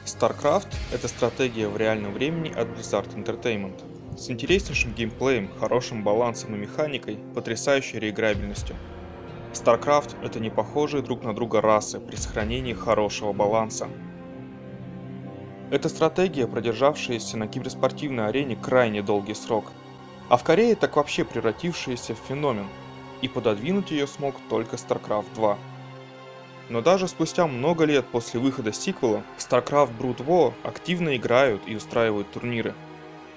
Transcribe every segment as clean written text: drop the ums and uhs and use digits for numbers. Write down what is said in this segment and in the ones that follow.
StarCraft — это стратегия в реальном времени от Blizzard Entertainment, с интереснейшим геймплеем, хорошим балансом и механикой, потрясающей реиграбельностью. StarCraft — это не похожие друг на друга расы при сохранении хорошего баланса. Это стратегия, продержавшаяся на киберспортивной арене крайне долгий срок, а в Корее так вообще превратившаяся в феномен, и пододвинуть ее смог только StarCraft 2. Но даже спустя много лет после выхода сиквела, в StarCraft Brood War активно играют и устраивают турниры.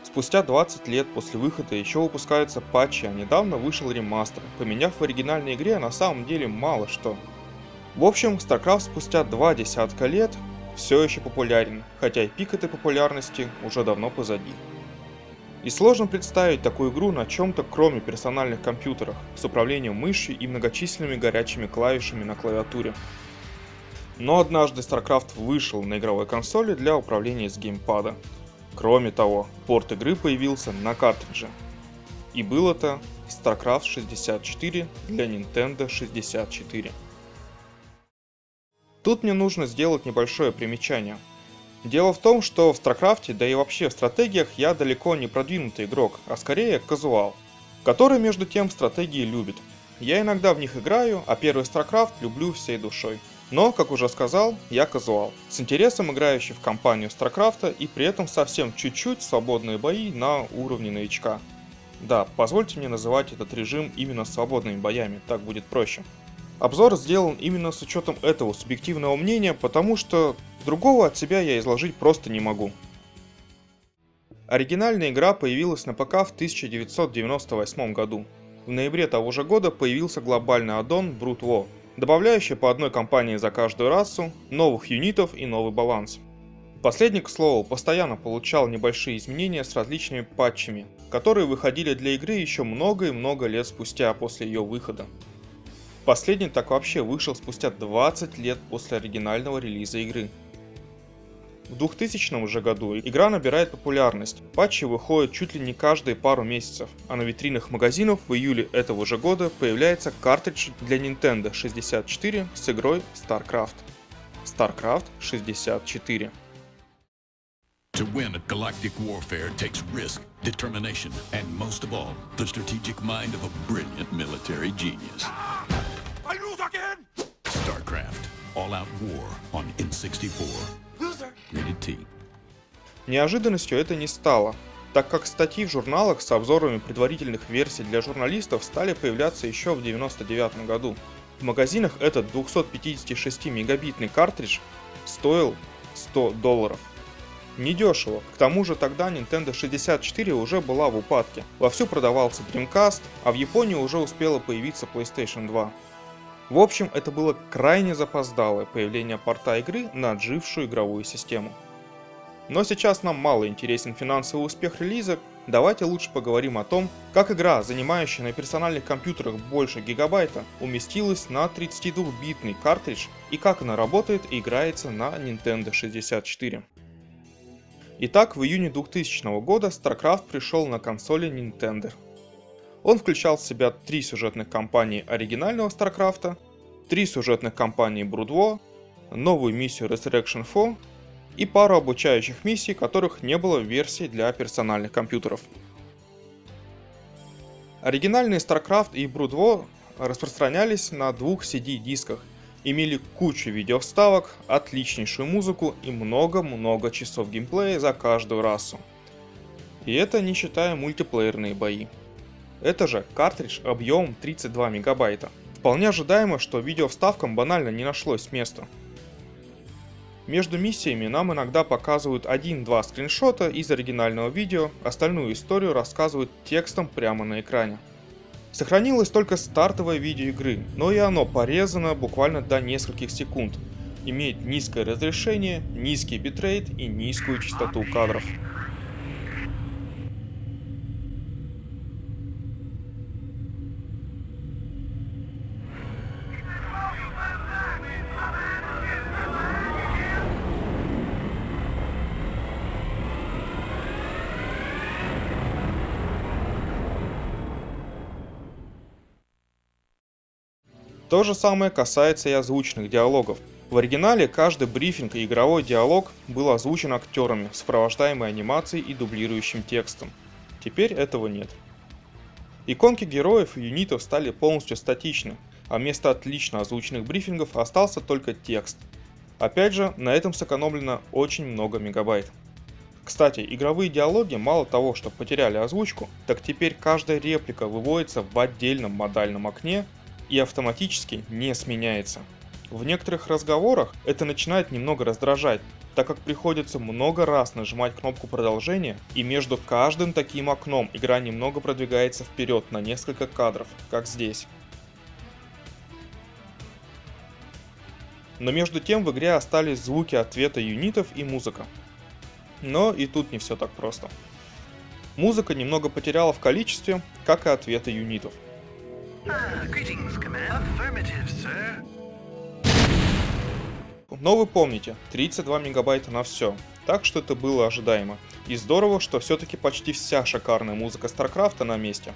Спустя 20 лет после выхода еще выпускаются патчи, а недавно вышел ремастер, поменяв в оригинальной игре на самом деле мало что. В общем, StarCraft спустя 20 лет все еще популярен, хотя и пик этой популярности уже давно позади. И сложно представить такую игру на чем-то кроме персональных компьютеров, с управлением мышью и многочисленными горячими клавишами на клавиатуре. Но однажды StarCraft вышел на игровой консоли для управления с геймпада. Кроме того, порт игры появился на картридже. И был это StarCraft 64 для Nintendo 64. Тут мне нужно сделать небольшое примечание. Дело в том, что в StarCraft, да и вообще в стратегиях я далеко не продвинутый игрок, а скорее казуал, который между тем стратегии любит. Я иногда в них играю, а первый StarCraft люблю всей душой. Но, как уже сказал, я казуал, с интересом играющий в кампанию StarCraft и при этом совсем чуть-чуть свободные бои на уровне новичка. Да, позвольте мне называть этот режим именно свободными боями, так будет проще. Обзор сделан именно с учетом этого субъективного мнения, потому что другого от себя я изложить просто не могу. Оригинальная игра появилась на ПК в 1998 году. В ноябре того же года появился глобальный аддон Brood War, добавляющий по одной кампании за каждую расу, новых юнитов и новый баланс. Последний, к слову, постоянно получал небольшие изменения с различными патчами, которые выходили для игры еще много и много лет спустя после ее выхода. Последний так вообще вышел спустя 20 лет после оригинального релиза игры. В 2000 же году игра набирает популярность, патчи выходят чуть ли не каждые пару месяцев, а на витринах магазинов в июле этого же года появляется картридж для Nintendo 64 с игрой StarCraft. StarCraft 64. To win at galactic warfare takes risk, determination, and most of all, the strategic mind of a brilliant military genius. I lose again! StarCraft, all-out war on N64. Loser! Rated T. Неожиданностью это не стало, так как статьи в журналах с обзорами предварительных версий для журналистов стали появляться еще в 1999 году. В магазинах этот 256-мегабитный картридж стоил $100. Недешево, к тому же тогда Nintendo 64 уже была в упадке, вовсю продавался Dreamcast, а в Японии уже успела появиться PlayStation 2. В общем, это было крайне запоздалое появление порта игры на отжившую игровую систему. Но сейчас нам мало интересен финансовый успех релиза, давайте лучше поговорим о том, как игра, занимающая на персональных компьютерах больше гигабайта, уместилась на 32-битный картридж и как она работает и играется на Nintendo 64. Итак, в июне 2000 года StarCraft пришел на консоли Nintendo. Он включал в себя 3 сюжетных кампании оригинального StarCraft, 3 сюжетных кампании Brood War, новую миссию Resurrection 4 и пару обучающих миссий, которых не было в версии для персональных компьютеров. Оригинальные StarCraft и Brood War распространялись на 2 CD-дисках, имели кучу видеовставок, отличнейшую музыку и много-много часов геймплея за каждую расу. И это не считая мультиплеерные бои. Это же картридж объемом 32 мегабайта. Вполне ожидаемо, что видеовставкам банально не нашлось места. Между миссиями нам иногда показывают 1-2 скриншота из оригинального видео, остальную историю рассказывают текстом прямо на экране. Сохранилось только стартовое видео игры, но и оно порезано буквально до нескольких секунд. Имеет низкое разрешение, низкий битрейт и низкую частоту кадров. То же самое касается и озвученных диалогов. В оригинале каждый брифинг и игровой диалог был озвучен актерами, сопровождаемый анимацией и дублирующим текстом. Теперь этого нет. Иконки героев и юнитов стали полностью статичны, а вместо отлично озвученных брифингов остался только текст. Опять же, на этом сэкономлено очень много мегабайт. Кстати, игровые диалоги мало того, что потеряли озвучку, так теперь каждая реплика выводится в отдельном модальном окне и автоматически не сменяется. В некоторых разговорах это начинает немного раздражать, так как приходится много раз нажимать кнопку продолжения, и между каждым таким окном игра немного продвигается вперед на несколько кадров, как здесь. Но между тем в игре остались звуки ответа юнитов и музыка. Но и тут не все так просто. Музыка немного потеряла в количестве, как и ответы юнитов. Greetings, Command. Affirmative, sir. Но вы помните, 32 мегабайта на все, так что это было ожидаемо. И здорово, что все-таки почти вся шикарная музыка StarCraft на месте.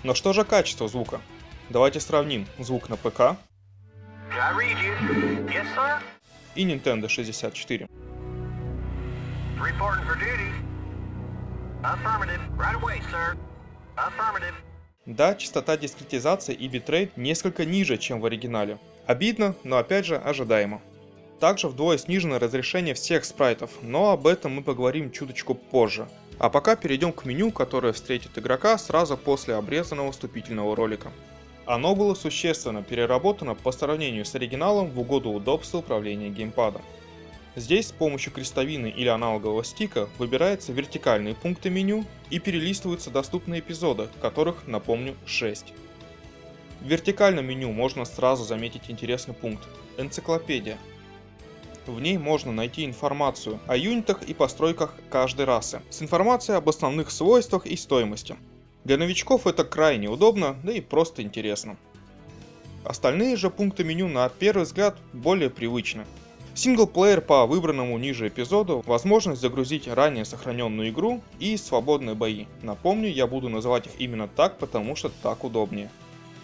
Но что же качество звука? Давайте сравним звук на ПК I read you. Yes, sir. и Nintendo 64. Reporting for duty. Affirmative. Right away, sir. Affirmative. Да, частота дискретизации и битрейт несколько ниже, чем в оригинале. Обидно, но опять же ожидаемо. Также вдвое снижено разрешение всех спрайтов, но об этом мы поговорим чуточку позже. А пока перейдем к меню, которое встретит игрока сразу после обрезанного вступительного ролика. Оно было существенно переработано по сравнению с оригиналом в угоду удобства управления геймпадом. Здесь с помощью крестовины или аналогового стика выбираются вертикальные пункты меню и перелистываются доступные эпизоды, которых, напомню, 6. В вертикальном меню можно сразу заметить интересный пункт – энциклопедия. В ней можно найти информацию о юнитах и постройках каждой расы, с информацией об основных свойствах и стоимости. Для новичков это крайне удобно, да и просто интересно. Остальные же пункты меню на первый взгляд более привычны. Синглплеер по выбранному ниже эпизоду, возможность загрузить ранее сохраненную игру и свободные бои. Напомню, я буду называть их именно так, потому что так удобнее.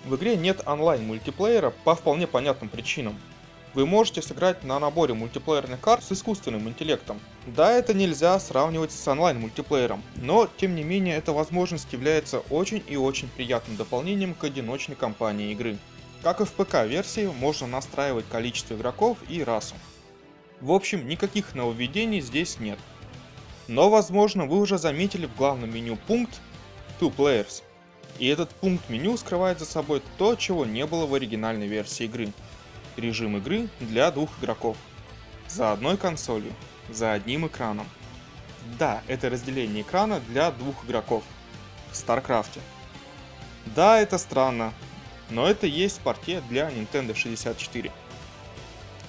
В игре нет онлайн-мультиплеера по вполне понятным причинам. Вы можете сыграть на наборе мультиплеерных карт с искусственным интеллектом. Да, это нельзя сравнивать с онлайн-мультиплеером, но тем не менее эта возможность является очень и очень приятным дополнением к одиночной кампании игры. Как и в ПК-версии, можно настраивать количество игроков и расу. В общем, никаких нововведений здесь нет. Но возможно вы уже заметили в главном меню пункт Two Players. И этот пункт меню скрывает за собой то, чего не было в оригинальной версии игры. Режим игры для двух игроков. За одной консолью, за одним экраном. Да, это разделение экрана для двух игроков. В StarCraft. Да, это странно, но это есть в порте для Nintendo 64.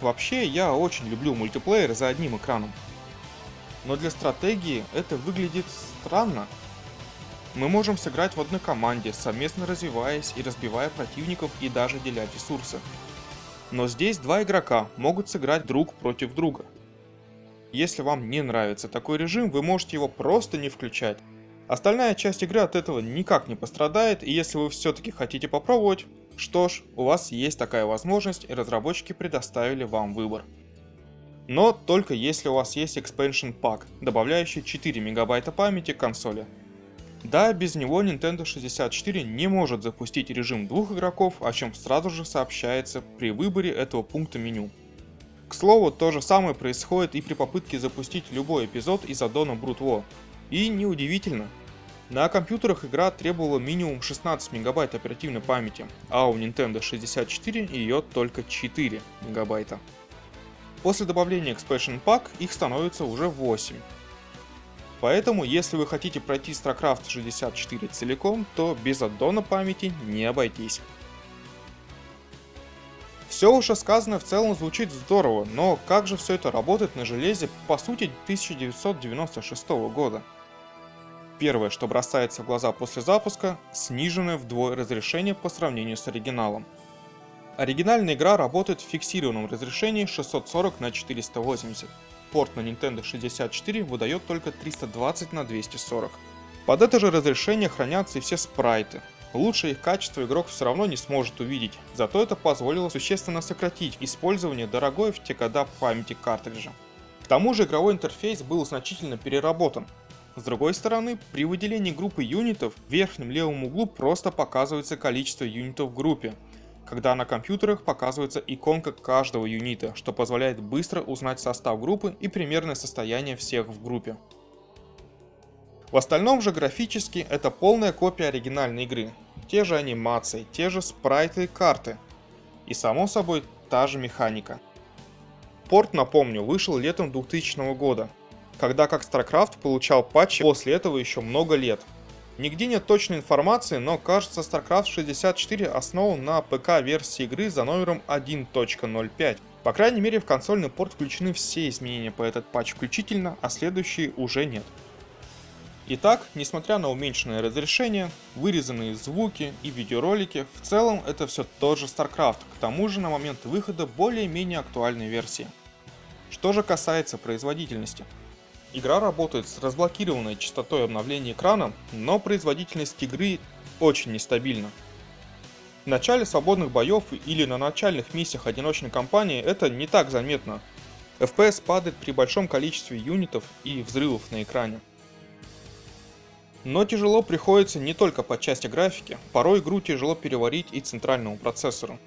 Вообще, я очень люблю мультиплеер за одним экраном. Но для стратегии это выглядит странно. Мы можем сыграть в одной команде, совместно развиваясь и разбивая противников и даже деля ресурсы. Но здесь два игрока могут сыграть друг против друга. Если вам не нравится такой режим, вы можете его просто не включать. Остальная часть игры от этого никак не пострадает, и если вы все-таки хотите попробовать, что ж, у вас есть такая возможность, и разработчики предоставили вам выбор. Но только если у вас есть Expansion Pack, добавляющий 4 мегабайта памяти к консоли. Да, без него Nintendo 64 не может запустить режим двух игроков, о чем сразу же сообщается при выборе этого пункта меню. К слову, то же самое происходит и при попытке запустить любой эпизод из аддона Brute War. И неудивительно. На компьютерах игра требовала минимум 16 мегабайт оперативной памяти, а у Nintendo 64 ее только 4 мегабайта. После добавления Expansion Pack их становится уже 8. Поэтому, если вы хотите пройти StarCraft 64 целиком, то без аддона памяти не обойтись. Все уже сказанное в целом звучит здорово, но как же все это работает на железе, по сути, 1996 года? Первое, что бросается в глаза после запуска, сниженное вдвое разрешение по сравнению с оригиналом. Оригинальная игра работает в фиксированном разрешении 640 на 480. Порт на Nintendo 64 выдает только 320 на 240. Под это же разрешение хранятся и все спрайты. Лучшее их качество игрок все равно не сможет увидеть, зато это позволило существенно сократить использование дорогой в те года памяти картриджа. К тому же игровой интерфейс был значительно переработан. С другой стороны, при выделении группы юнитов в верхнем левом углу просто показывается количество юнитов в группе, когда на компьютерах показывается иконка каждого юнита, что позволяет быстро узнать состав группы и примерное состояние всех в группе. В остальном же графически это полная копия оригинальной игры. Те же анимации, те же спрайты и карты. И само собой, та же механика. Порт, напомню, вышел летом 2000 года, когда как StarCraft получал патчи после этого еще много лет. Нигде нет точной информации, но кажется, StarCraft 64 основан на ПК-версии игры за номером 1.05. По крайней мере, в консольный порт включены все изменения по этот патч включительно, а следующие уже нет. Итак, несмотря на уменьшенное разрешение, вырезанные звуки и видеоролики, в целом это все тот же StarCraft, к тому же на момент выхода более-менее актуальной версии. Что же касается производительности. Игра работает с разблокированной частотой обновления экрана, но производительность игры очень нестабильна. В начале свободных боев или на начальных миссиях одиночной кампании это не так заметно. FPS падает при большом количестве юнитов и взрывов на экране. Но тяжело приходится не только по части графики, порой игру тяжело переварить и центральному процессору.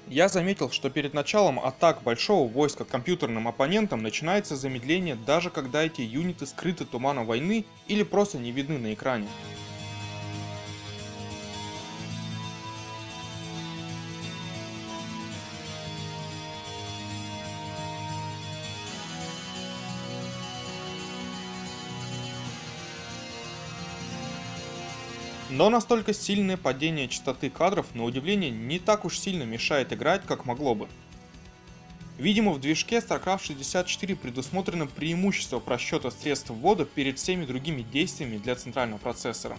Я заметил, что перед началом атак большого войска компьютерным оппонентам начинается замедление, даже когда эти юниты скрыты туманом войны или просто не видны на экране. Но настолько сильное падение частоты кадров, на удивление, не так уж сильно мешает играть, как могло бы. Видимо, в движке StarCraft 64 предусмотрено преимущество просчета средств ввода перед всеми другими действиями для центрального процессора.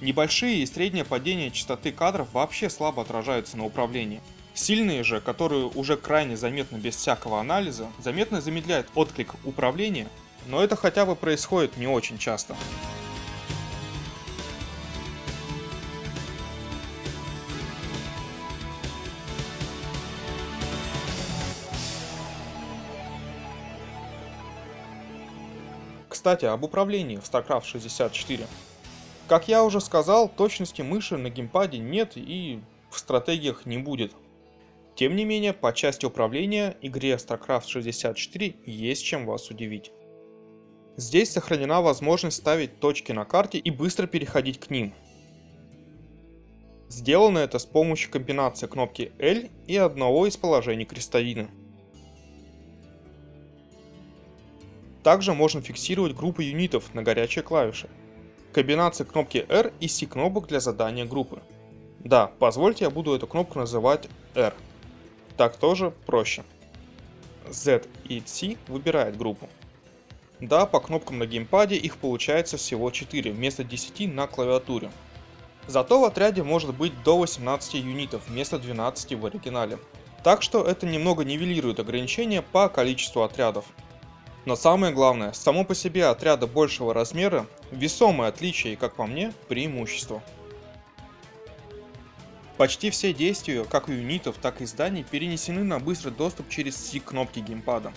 Небольшие и среднее падение частоты кадров вообще слабо отражаются на управлении. Сильные же, которые уже крайне заметны без всякого анализа, заметно замедляют отклик управления, но это хотя бы происходит не очень часто. Кстати, об управлении в StarCraft 64. Как я уже сказал, точности мыши на геймпаде нет и в стратегиях не будет. Тем не менее, по части управления игре StarCraft 64 есть чем вас удивить. Здесь сохранена возможность ставить точки на карте и быстро переходить к ним. Сделано это с помощью комбинации кнопки L и одного из положений крестовины. Также можно фиксировать группы юнитов на горячей клавише. Комбинация кнопки R и C кнопок для задания группы. Да, позвольте я буду эту кнопку называть R. Так тоже проще. Z и C выбирают группу. Да, по кнопкам на геймпаде их получается всего 4 вместо 10 на клавиатуре. Зато в отряде может быть до 18 юнитов вместо 12 в оригинале. Так что это немного нивелирует ограничения по количеству отрядов. Но самое главное, само по себе отряда большего размера – весомое отличие и, как по мне, преимущество. Почти все действия, как у юнитов, так и зданий, перенесены на быстрый доступ через C-кнопки геймпада.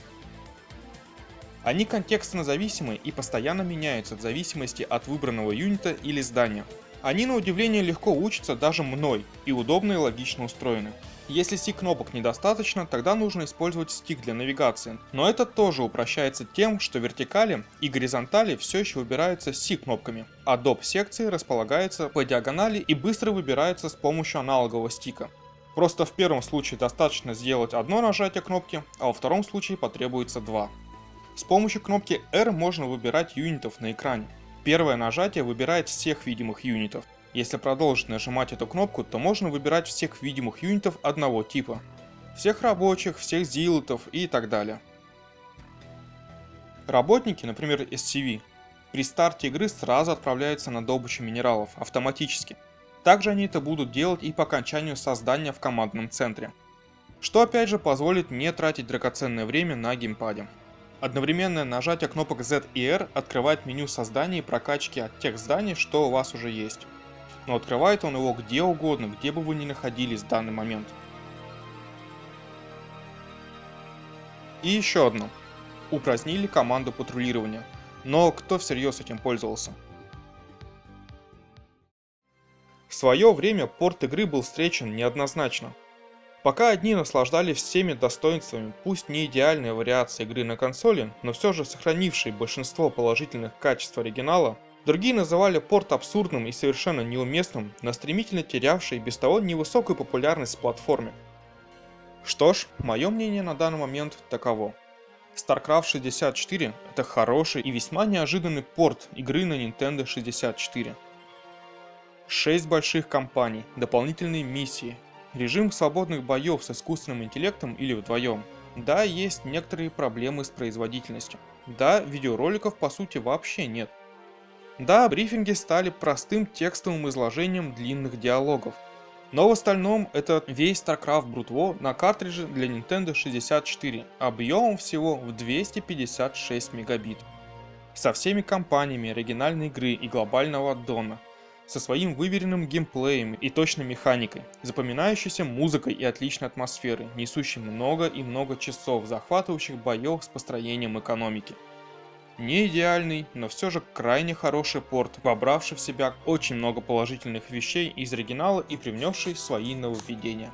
Они контекстно зависимы и постоянно меняются в зависимости от выбранного юнита или здания. Они на удивление легко учатся даже мной и удобно и логично устроены. Если C-кнопок недостаточно, тогда нужно использовать стик для навигации, но это тоже упрощается тем, что вертикали и горизонтали все еще выбираются C-кнопками, а доп. Секции располагаются по диагонали и быстро выбираются с помощью аналогового стика. Просто в первом случае достаточно сделать одно нажатие кнопки, а во втором случае потребуется два. С помощью кнопки R можно выбирать юнитов на экране. Первое нажатие выбирает всех видимых юнитов. Если продолжить нажимать эту кнопку, то можно выбирать всех видимых юнитов одного типа. Всех рабочих, всех зилотов и так далее. Работники, например SCV, при старте игры сразу отправляются на добычу минералов автоматически. Также они это будут делать и по окончанию создания в командном центре. Что опять же позволит не тратить драгоценное время на геймпаде. Одновременное нажатие кнопок Z и R открывает меню создания и прокачки от тех зданий, что у вас уже есть. но открывает он его где угодно, где бы вы ни находились в данный момент. И еще одно. Упразднили команду патрулирования, но кто всерьез этим пользовался? В свое время порт игры был встречен неоднозначно. Пока одни наслаждались всеми достоинствами, пусть не идеальной вариации игры на консоли, но все же сохранившей большинство положительных качеств оригинала, другие называли порт абсурдным и совершенно неуместным на стремительно терявшей без того невысокую популярность платформе. Что ж, мое мнение на данный момент таково. StarCraft 64 — это хороший и весьма неожиданный порт игры на Nintendo 64. 6 больших кампаний, дополнительные миссии, режим свободных боев с искусственным интеллектом или вдвоем. Да, есть некоторые проблемы с производительностью. Да, видеороликов по сути вообще нет. Да, брифинги стали простым текстовым изложением длинных диалогов. Но в остальном это весь StarCraft Brood War на картридже для Nintendo 64 объемом всего в 256 мегабит. Со всеми кампаниями оригинальной игры и глобального аддона, со своим выверенным геймплеем и точной механикой, запоминающейся музыкой и отличной атмосферой, несущей много и много часов захватывающих боев с построением экономики. Не идеальный, но все же крайне хороший порт, вобравший в себя очень много положительных вещей из оригинала и привнесший свои нововведения.